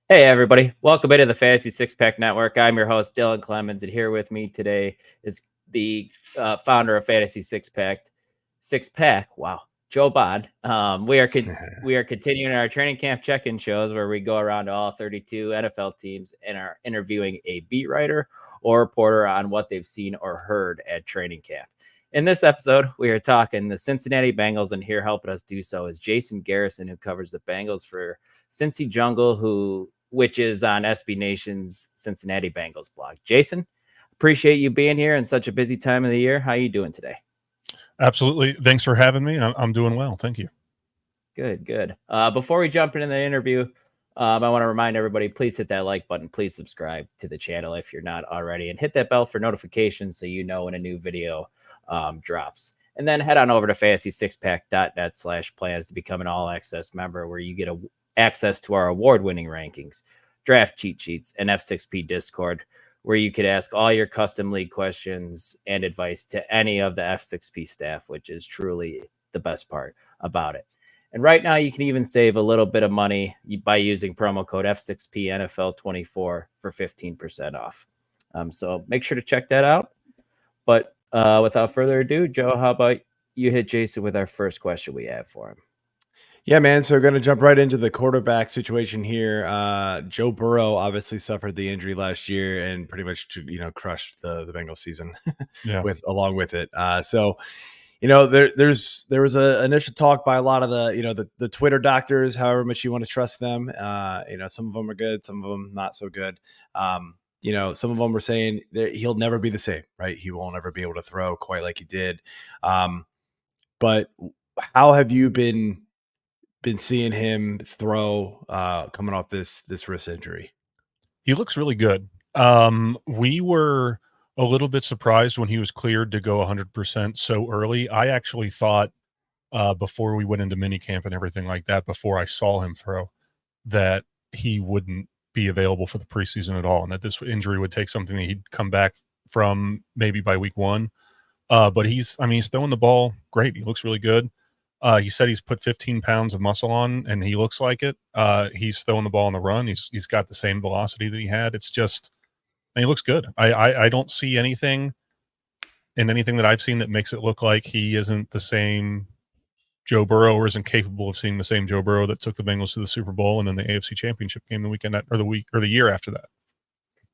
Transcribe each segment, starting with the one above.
Hey, everybody. Welcome into the Fantasy Six Pack Network. I'm your host, Dylan Clemons, and here with me today is the founder of Fantasy Six Pack. Wow, Joe Bond. We are continuing our training camp check-in shows where we go around to all 32 NFL teams and are interviewing a beat writer or reporter on what they've seen or heard at training camp. In this episode, we are talking the Cincinnati Bengals, and here helping us do so is Jason Garrison, who covers the Bengals for Cincy Jungle, which is on SB Nation's Cincinnati Bengals blog. Jason, appreciate you being here in such a busy time of the year. How are you doing today? Absolutely. Thanks for having me. I'm doing well. Thank you. Good. Before we jump into the interview, I want to remind everybody, please hit that like button. Please subscribe to the channel if you're not already, and hit that bell for notifications so you know when a new video drops. And then head on over to fantasy6pack.net/plans to become an all-access member where you get access to our award-winning rankings, draft cheat sheets, and F6P Discord, where you could ask all your custom league questions and advice to any of the F6P staff, which is truly the best part about it. And right now, you can even save a little bit of money by using promo code F6PNFL24 for 15% off. So make sure to check that out. But without further ado, Joe, how about you hit Jason with our first question we have for him? Yeah, man. So we're going to jump right into the quarterback situation here. Joe Burrow obviously suffered the injury last year and pretty much, crushed the Bengals season along with it. There was a initial talk by a lot of the Twitter doctors, however much you want to trust them. Some of them are good, some of them not so good. Some of them were saying that he'll never be the same, right? He won't ever be able to throw quite like he did. But how have you been seeing him throw coming off this wrist injury? He looks really good. We were a little bit surprised when he was cleared to go 100% so early. I actually thought before we went into minicamp and everything like that, before I saw him throw, that he wouldn't be available for the preseason at all, and that this injury would take something that he'd come back from maybe by week one. But he's throwing the ball great. He looks really good. He said he's put 15 pounds of muscle on, and he looks like it. He's throwing the ball on the run. He's got the same velocity that he had. It's just, and he looks good. I don't see anything in anything that I've seen that makes it look like he isn't the same Joe Burrow or isn't capable of seeing the same Joe Burrow that took the Bengals to the Super Bowl and then the AFC Championship game the year after that.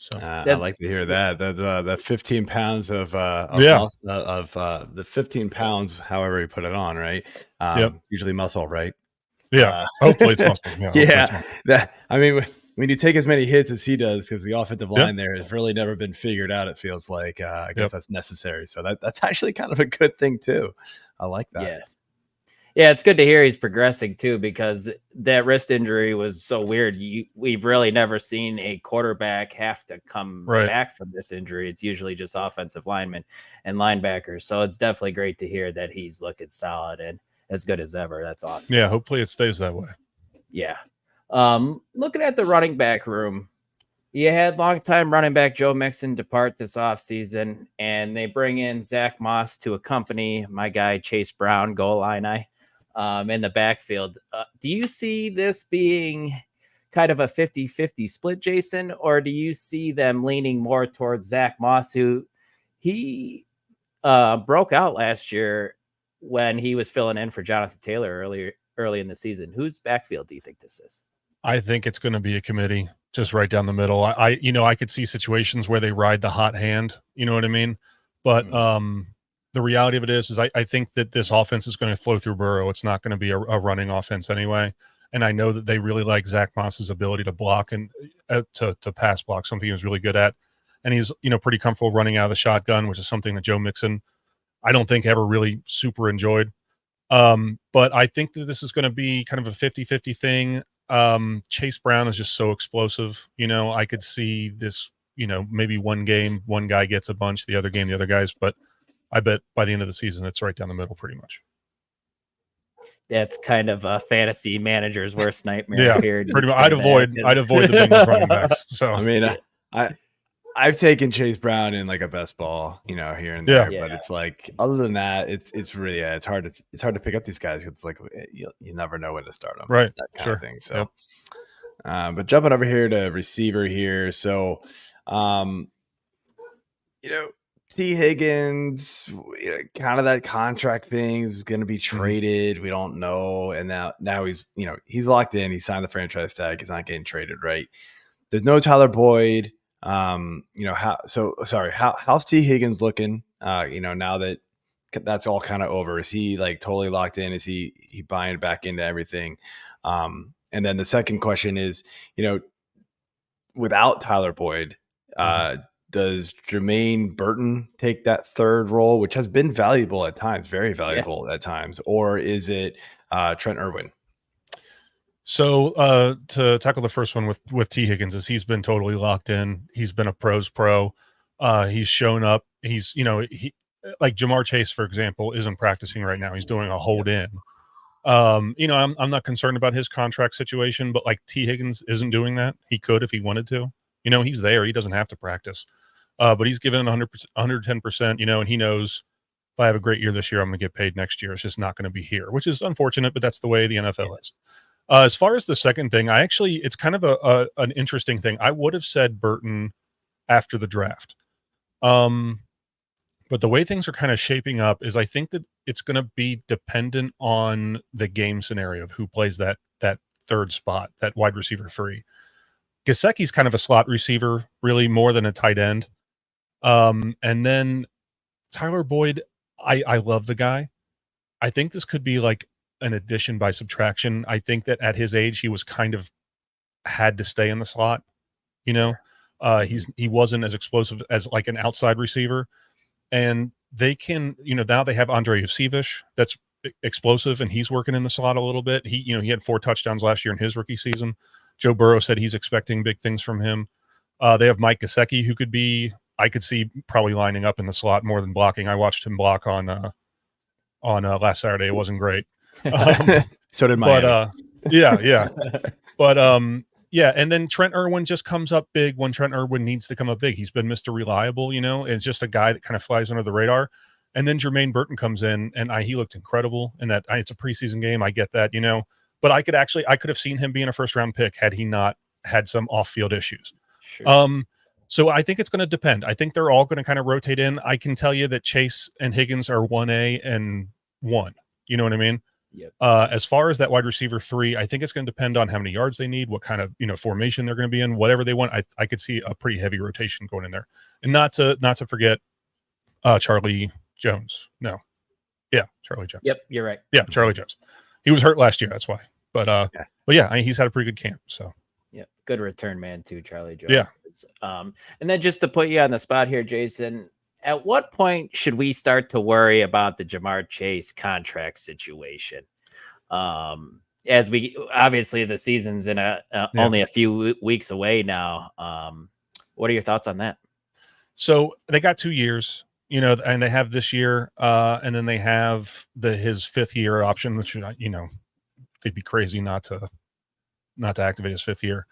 So I like to hear that. That 15 pounds of the 15 pounds, however you put it on, right? It's usually muscle, right? Yeah, hopefully it's muscle. Yeah, when you take as many hits as he does, because the offensive line there has really never been figured out. It feels like I guess that's necessary. So that's actually kind of a good thing too. I like that. Yeah, it's good to hear he's progressing too, because that wrist injury was so weird. We've really never seen a quarterback have to come back from this injury. It's usually just offensive linemen and linebackers. So it's definitely great to hear that he's looking solid and as good as ever. That's awesome. Yeah, hopefully it stays that way. Yeah. Looking at the running back room, you had longtime running back Joe Mixon depart this offseason, and they bring in Zack Moss to accompany my guy Chase Brown, goal line in the backfield. Do you see this being kind of a 50-50 split, Jason, or do you see them leaning more towards Zack Moss, who he broke out last year when he was filling in for Jonathan Taylor early in the season? Whose backfield do you think this is? I think it's going to be a committee just right down the middle. I could see situations where they ride the hot hand, you know what I mean? But the reality of it is I think that this offense is going to flow through Burrow. It's not going to be a running offense anyway. And I know that they really like Zack Moss's ability to block and to pass block, something he was really good at. And he's, pretty comfortable running out of the shotgun, which is something that Joe Mixon, I don't think ever really super enjoyed. But I think that this is going to be kind of a 50-50 thing. Chase Brown is just so explosive. I could see this, maybe one game, one guy gets a bunch, the other game, the other guys, but I bet by the end of the season, it's right down the middle pretty much. That's kind of a fantasy manager's worst nightmare here. Pretty much. I'd avoid the Bengals running backs. So I've taken Chase Brown in like a best ball, here and there, but it's like other than that, it's really it's hard to pick up these guys. It's like you never know when to start them, right? That kind of thing. So But jumping over here to receiver here. So, Tee Higgins, kind of that contract thing is going to be traded. We don't know. And now he's locked in. He signed the franchise tag. He's not getting traded, right? There's no Tyler Boyd. How's Tee Higgins looking? Now that that's all kind of over, is he like totally locked in? Is he buying back into everything? And then the second question is, without Tyler Boyd, does Jermaine Burton take that third role, which has been valuable at times, very valuable at times, or is it Trent Irwin? So to tackle the first one with Tee Higgins, is he's been totally locked in. He's been a pro's pro. He's shown up. He's he like Jamar Chase, for example, isn't practicing right now. He's doing a hold in. I'm not concerned about his contract situation, but like Tee Higgins isn't doing that. He could if he wanted to. He's there. He doesn't have to practice. But he's given 100%, 110%, and he knows if I have a great year this year, I'm going to get paid next year. It's just not going to be here, which is unfortunate, but that's the way the NFL is. As far as the second thing, it's kind of an interesting thing. I would have said Burton after the draft. But the way things are kind of shaping up is I think that it's going to be dependent on the game scenario of who plays that third spot, that wide receiver 3. Gesicki's kind of a slot receiver, really more than a tight end. And then Tyler Boyd, I love the guy. I think this could be like an addition by subtraction. I think that at his age, he was kind of had to stay in the slot. He wasn't as explosive as like an outside receiver. And they can, now they have Andre Yusevic that's explosive, and he's working in the slot a little bit. He had 4 touchdowns last year in his rookie season. Joe Burrow said he's expecting big things from him. They have Mike Gesicki, who I could see probably lining up in the slot more than blocking. I watched him block on last Saturday. It wasn't great. So did Miami. But yeah. But and then Trent Irwin just comes up big when Trent Irwin needs to come up big. He's been Mr. Reliable, it's just a guy that kind of flies under the radar. And then Jermaine Burton comes in, and he looked incredible. And that it's a preseason game. I get that, but I could have seen him being a first-round pick had he not had some off-field issues. Sure. So I think it's going to depend. I think they're all going to kind of rotate in. I can tell you that Chase and Higgins are 1A and 1. You know what I mean? Yep. As far as that wide receiver 3, I think it's going to depend on how many yards they need, what kind of formation they're going to be in, whatever they want. I could see a pretty heavy rotation going in there, and not to forget Charlie Jones. No, yeah, Charlie Jones. Yep, you're right. Yeah, Charlie Jones. He was hurt last year, that's why. But he's had a pretty good camp. So yeah, good return man too, Charlie Jones. Yeah. And then just to put you on the spot here, Jason. At what point should we start to worry about the Jamar Chase contract situation? As we obviously the season's in only a few weeks away now. What are your thoughts on that? So they got 2 years, and they have this year, and then they have his 5th year option, which they'd be crazy not to activate his 5th year.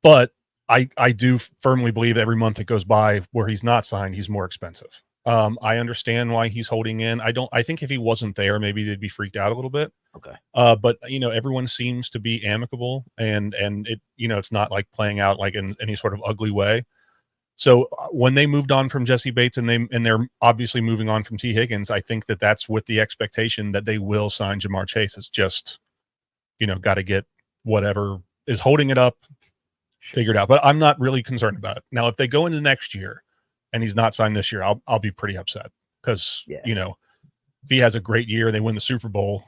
But I do firmly believe every month that goes by where he's not signed, he's more expensive. I understand why he's holding in. I think if he wasn't there, maybe they'd be freaked out a little bit. Okay. But everyone seems to be amicable, and it, it's not like playing out like in any sort of ugly way. So when they moved on from Jesse Bates and they're obviously moving on from Tee Higgins, I think that's with the expectation that they will sign Jamar Chase. It's just, got to get whatever is holding it up figured out. But I'm not really concerned about it. Now, if they go into next year and he's not signed this year, I'll be pretty upset because, if he has a great year and they win the Super Bowl,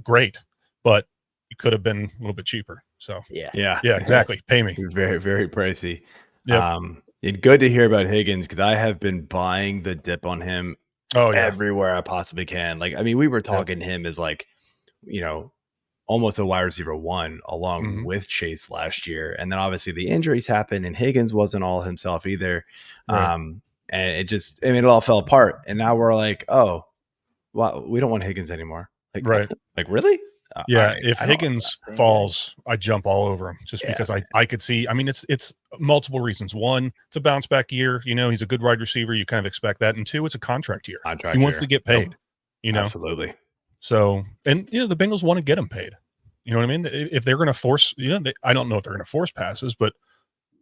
great, but it could have been a little bit cheaper. So yeah, exactly. Pay me. Very, very pricey. Yep. It's good to hear about Higgins because I have been buying the dip on him everywhere I possibly can. We were talking him as almost a wide receiver 1 along with Chase last year. And then obviously the injuries happened and Higgins wasn't all himself either. Right. And it all fell apart. And now we're like, oh, well, we don't want Higgins anymore. Right. Really? If Higgins falls, I jump all over him just because I could see. It's multiple reasons. 1, it's a bounce back year. He's a good wide receiver. You kind of expect that. And 2, it's a contract year. He wants to get paid. Absolutely. So, and the Bengals want to get him paid. You know what I mean? If they're going to force, I don't know if they're going to force passes, but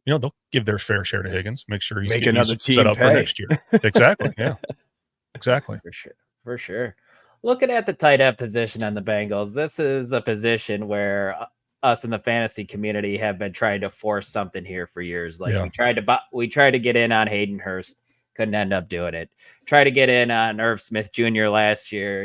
they'll give their fair share to Higgins, make sure he's set up for next year. Exactly. Yeah, exactly. For sure. Looking at the tight end position on the Bengals, this is a position where us in the fantasy community have been trying to force something here for years. Like we tried to get in on Hayden Hurst, couldn't end up doing it. Tried to get in on Irv Smith Jr. last year,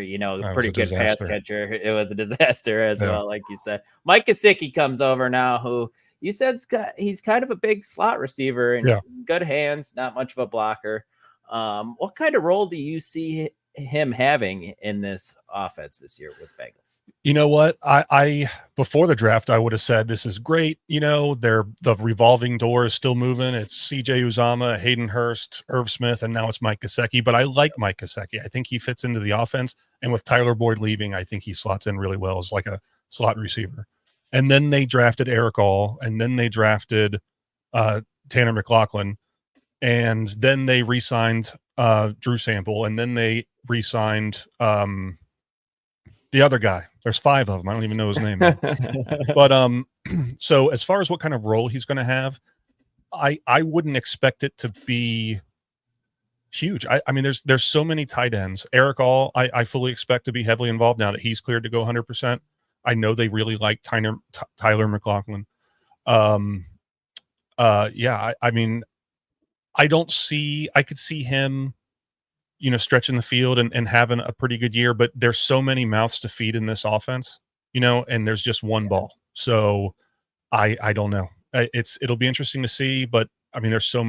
pretty good pass catcher. It was a disaster as well, like you said. Mike Gesicki comes over now, who you said he's kind of a big slot receiver and good hands, not much of a blocker. What kind of role do you see him having in this offense this year with Bengals? You know what? I before the draft, I would have said this is great. The revolving door is still moving. It's CJ Uzomah, Hayden Hurst, Irv Smith, and now it's Mike Gesicki. But I like Mike Gesicki. I think he fits into the offense. And with Tyler Boyd leaving, I think he slots in really well as like a slot receiver. And then they drafted Eric All, and then they drafted Tanner McLaughlin, and then they re-signed Drew Sample, and then they re-signed the other guy. There's 5 of them. I don't even know his name. But so as far as what kind of role he's going to have, I wouldn't expect it to be huge. I mean, there's so many tight ends. Eric All, I fully expect to be heavily involved now that he's cleared to go 100%. I know they really like Tyler McLaughlin. I mean, I could see him, stretching the field and having a pretty good year, but there's so many mouths to feed in this offense, and there's just one ball. So I don't know. It'll be interesting to see, but I mean, there's so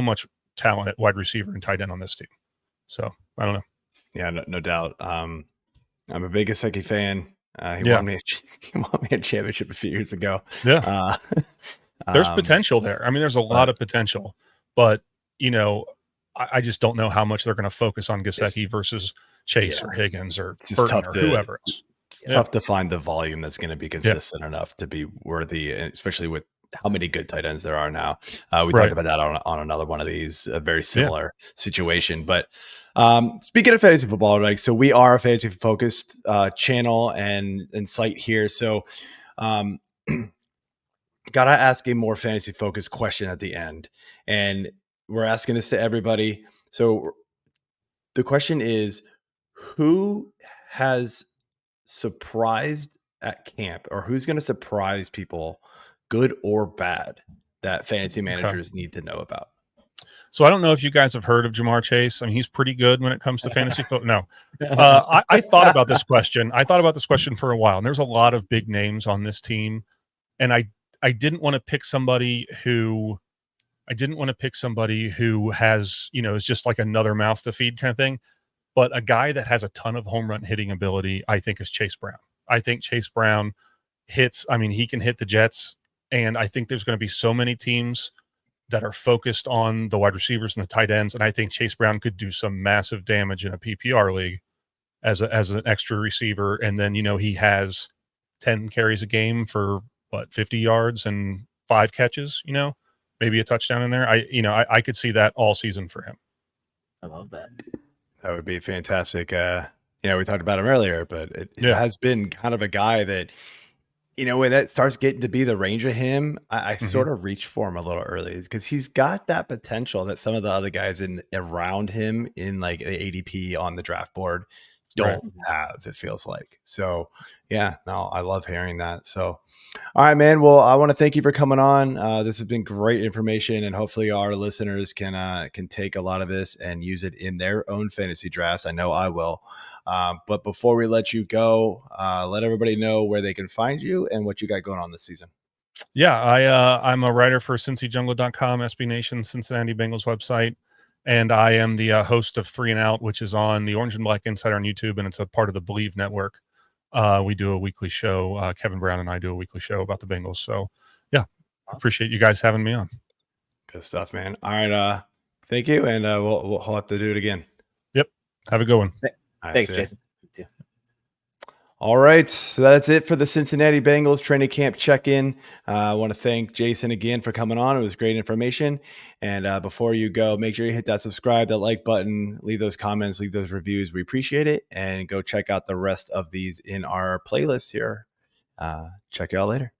much talent at wide receiver and tight end on this team. So I don't know. Yeah, no doubt. I'm a big Gesicki fan. He won me a championship a few years ago. Yeah. There's potential there. I mean, there's a lot of potential, but I just don't know how much they're going to focus on Gesicki versus Chase or Higgins or Burton or whoever else. It's tough to find the volume that's going to be consistent enough to be worthy, especially with how many good tight ends there are now. We talked about that on another one of these, a very similar situation. But speaking of fantasy football, right? So we are a fantasy focused channel and site here. So gotta ask a more fantasy focused question at the end. And we're asking this to everybody. So the question is, who has surprised at camp, or who's going to surprise people, good or bad, that fantasy managers need to know about? So I don't know if you guys have heard of Jamar Chase. I mean, he's pretty good when it comes to fantasy football. No, I thought about this question. I thought about this question for a while, and there's a lot of big names on this team. And I didn't want to pick somebody who has, is just like another mouth to feed kind of thing. But a guy that has a ton of home run hitting ability, I think, is Chase Brown. I think Chase Brown hits. I mean, he can hit the Jets. And I think there's going to be so many teams that are focused on the wide receivers and the tight ends. And I think Chase Brown could do some massive damage in a PPR league as an extra receiver. And then, he has 10 carries a game for 50 yards and 5 catches, maybe a touchdown in there. I could see that all season for him. I love that. That would be fantastic. We talked about him earlier, but it has been kind of a guy that, when that starts getting to be the range of him, I sort of reach for him a little early, because he's got that potential that some of the other guys around him in like the ADP on the draft board don't have, it feels like. So I love hearing that. So, all right, man. Well, I want to thank you for coming on. This has been great information, and hopefully our listeners can take a lot of this and use it in their own fantasy drafts. I know I will. But before we let you go, let everybody know where they can find you and what you got going on this season. Yeah, I'm a writer for CincyJungle.com, SB Nation, Cincinnati Bengals website. And I am the host of 3 and Out, which is on the Orange and Black Insider on YouTube, and it's a part of the Believe Network. We do a weekly show. Kevin Brown and I do a weekly show about the Bengals. So, awesome. Appreciate you guys having me on. Good stuff, man. All right, thank you, and we'll have to do it again. Yep. Have a good one. Thanks, Jason. You too. All right, so that's it for the Cincinnati Bengals training camp check-in. I want to thank Jason again for coming on. It was great information. And before you go, make sure you hit that subscribe, that like button, leave those comments, leave those reviews. We appreciate it. And go check out the rest of these in our playlist here. Check y'all later.